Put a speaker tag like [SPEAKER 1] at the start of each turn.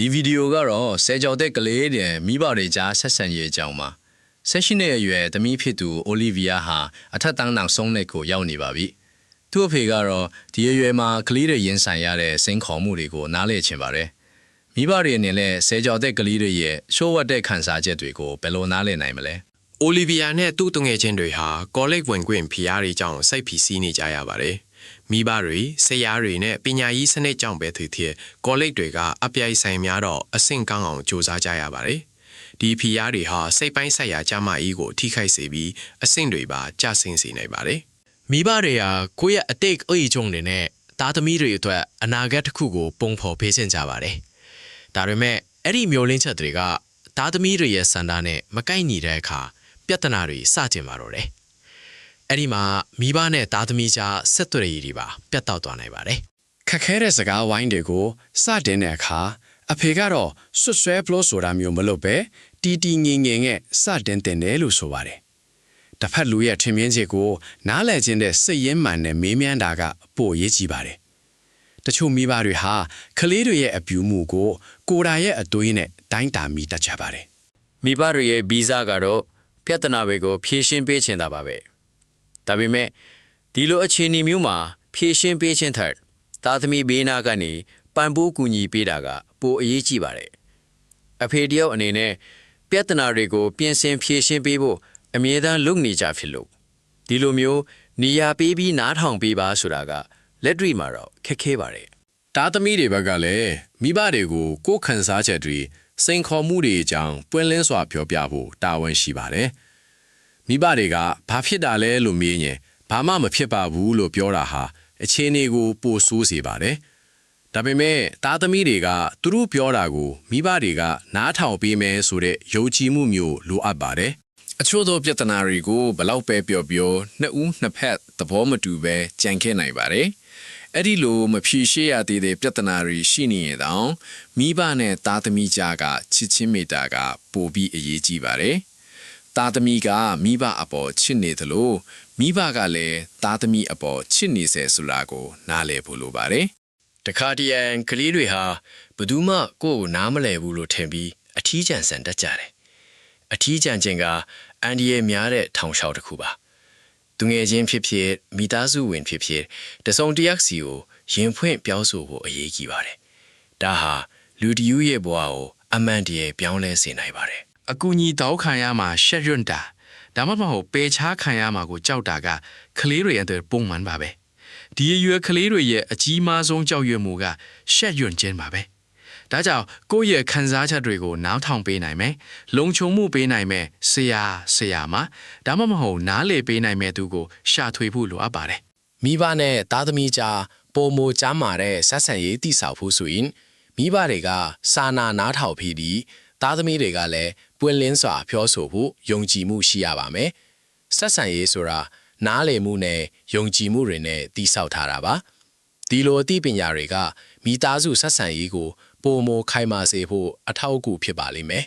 [SPEAKER 1] ဒီဗီဒီယိုကတော့ဆယ်ကျော်တဲ့ကလေးတွေမိဘတွေကြားဆက်ဆံရေးအကြောင်းပါဆက်ရှိတဲ့အရွယ်သမီးဖြစ်သူအိုလီဗီယာဟာအထက်တန်းနောက်ဆုံးနှစ်ကိုရောက်နေပါပြီသူ့အဖေကတော့ဒီအရွယ်မှာကလေးတွေရင်ဆိုင်ရတဲ့စိန်ခေါ်မှုတွေကိုနားလည်ချင်ပါတယ်မိဘတွေအနေနဲ့ဆယ်ကျော်တဲ့ကလေးတွေရဲ့ရှိုးဝတ်တဲ့ခံစားချက်တွေကိုဘယ်လိုနားလည်နိုင်မလဲ
[SPEAKER 2] အိုလီဗီယာနဲ့သူ့တငယ်ချင်းတွေဟာကောလိပ်ဝင်ခွင့်ဖိအားတွေကြောင့်စိတ်ဖိစီးနေကြရပါတယ်မိဘတွေဆရာတွေနဲ့ပညာရေးစနစ်ကြောင့်ပဲဖြစ်ဖြစ်ကောလိပ်တွေကအပြိုင်ဆိုင်များတော့အဆင့်ကောင်းအောင်စူးစမ်းကြရပါတယ်ဒီဖိအားတွေဟာစိတ်ပိုင်းဆိုင်ရာကျန်းမာရေးကိုထိခိုက်စေပြီးအဆင့်တွေပါကျဆင်းစေနိုင်ပါတယ်
[SPEAKER 3] မိဘတွေဟာကိုယ့်ရဲ့အတိတ်အရေးကြုံတွေနဲ့သားသမီးတွေအတွက်အနာဂတ်တစ်ခုကိုပုံဖော်ပေးချင်ကြပါတယ်ဒါပေမဲ့အဲ့ဒီမျိုးလင်းချက်တွေကသားသမီးတွေရဲ့စံသားနဲ့မကိုက်ညီတဲ့အခါပြဿနာတွေစကျင်ပါတော့တယ်အဲ့ဒီမှာမိဘနဲ့သားသမီးကြားဆက်သွယ်ရေးတွေပါပြတ်တောက်သွားနိုင်ပါတယ်
[SPEAKER 4] ခက်ခဲတဲ့စကားဝိုင်းတွေကိုစတင်တဲ့အခါအဖေကတော့ဆွတ်ဆွဲဖလို့ဆိုတာမျိုးမလုပ်ပဲတီတီငင်ငင်နဲ့စတင်တင်တယ်လို့ဆိုပါတယ်တစ်ဖက်လူရဲ့ထင်မြင်ချက်ကိုနားလည်ခြင်းတဲ့စိတ်ရင်းမှန်နဲ့မေးမြန်းတာကပိုအရေးကြီးပါတယ်တချို့မိဘတွေဟာကလေးတွေရဲ့အပြူမှုကိုကိုယ်တိုင်ရဲ့အသွေးနဲ့တိုင်းတာမိတတ်ကြပါတယ်
[SPEAKER 1] မိဘတွေရဲ့ဗီဇကတော့ပြဿနာတွေကိုဖြေရှင်းပေးချင်တာပါပဲဒါပေမဲ့ဒီလိုအခြေအနေမျိုးမှာဖြေရှင်းပေးခြင်းထက်သားသမီးဘေးနာကနေပံ့ပိုးကူညီပေးတာကပိုအရေးကြီးပါတယ်အဖေတယောက်အနေနဲ့ပြဿနာတွေကိုပြင်ဆင်ဖြေရှင်းပေးဖို့အမြဲတမ်းလုပ်နေကြဖြစ်လို့ဒီလိုမျိုးနေရာပေးပြီးနားထောင်ပေးပါဆိုတာကလက်တွေ့မှာတော့ခက်ခဲပါတယ်
[SPEAKER 4] တားသမီးတွေဘက်ကလည်းမိဘတွေကိုကိုယ်ခံစားချက်တွေစိန်ခေါ်မှုတွေအကြောင်းပွင့်လင်းစွာပြောပြဖို့တာဝန်ရှိပါတယ်မိဘတွေကဘာဖြစ်တာလဲလို့မေးရင်ဘာမှမဖြစ်ပါဘူးလို့ပြောတာဟာအခြေအနေကိုပိုဆိုးစေပါတယ်ဒါပေမဲ့တားသမီးတွေကသူတို့ပြောတာကိုမိဘတွေကနားထောင်ပေးမယ်ဆိုတဲ့ယုံကြည်မှုမျိုးလိုအပ်ပါတယ်အချို့သောပြဿနာတွေကိုဘလောက်ပဲပြောနှစ်ဦးနှစ်ဖက်သဘောမတူပဲကြံခဲ့နိုင်ပါတယ်အဲ့ဒီလိုမဖြေရှင်းရသေးတဲ့ပြဿနာတွေရှိနေရင်တောင်မိဘနဲ့သားသမီးကြားကချစ်ချင်းမေတ္တာကပိုပြီးအရေးကြီးပါတယ်သားသမီးကမိဘအပေါ်ချစ်နေသလိုမိဘကလည်းသားသမီးအပေါ်ချစ်နေစေဆိုတာကိုနားလည်ဖို့လိုပါတယ်
[SPEAKER 3] တခါတရံကလေးတွေဟာဘယ်သူမှကိုယ့်ကိုနားမလည်ဘူးလို့ထင်ပြီးအထီးကျန်ဆန်တတ်ကြတယ်အထီးကျန်ခြင်းကအန်ဒီရဲ့များတဲ့ထောင်လျှောက်တစ်ခုပါသူငယ်ချင်းဖြစ်ဖြစ်မိသားစုဝင်ဖြစ်ဖြစ်တစုံတစ်ယောက်စီကိုရင်ဖွင့်ပြောဆိုဖို့အရေးကြီးပါတယ်ဒါဟာလူတယူရဲ့ဘဝကိုအမှန်တည်းပြောင်းလဲစေနိုင်ပါတယ်အကူကြီးတောက်ခံရမှာရှက်ရွံ့တာဒါမှမဟုတ်ပေချားခံရမှာကိုကြောက်တာကကလေးတွေအတွက်ပုံမှန်ပါပဲဒီအရွယ်ကလေးတွေရဲ့အကြီးမားဆုံးကြောက်ရွံ့မှုကရှက်ရွံ့ခြင်းပါပဲဒါကြောင့်ကိုယ့်ရဲ့ခံစားချက်တွေကိုနားထောင်ပေးနိုင်မယ်လုံခြုံမှုပေးနိုင်မယ်ဆရာမဒါမှမဟုတ်နားလေပေးနိုင်မဲ့သူကိုရှာထွေဖို့လိုအပ်ပါတယ်
[SPEAKER 4] မိဘနဲ့သားသမီးကြားပုံမကြားမာတဲ့ဆက်ဆံရေးတိဆောက်ဖို့ဆိုရင်မိဘတွေကစာနာနားထောင်ပြီးသားသမီးတွေကလည်းပွင့်လင်းစွာပြောဆိုဖို့ယုံကြည်မှုရှိရပါမယ်ဆက်ဆံရေးဆိုတာနားလည်မှုနဲ့ယုံကြည်မှုတွေနဲ့တိဆောက်ထားတာပါဒီလိုအသိပညာတွေကမိသားစုဆက်ဆံရေးကိုပုံမခိုင်မာစေဖို့အထောက်အကူဖြစ်ပါလိမ့်မယ်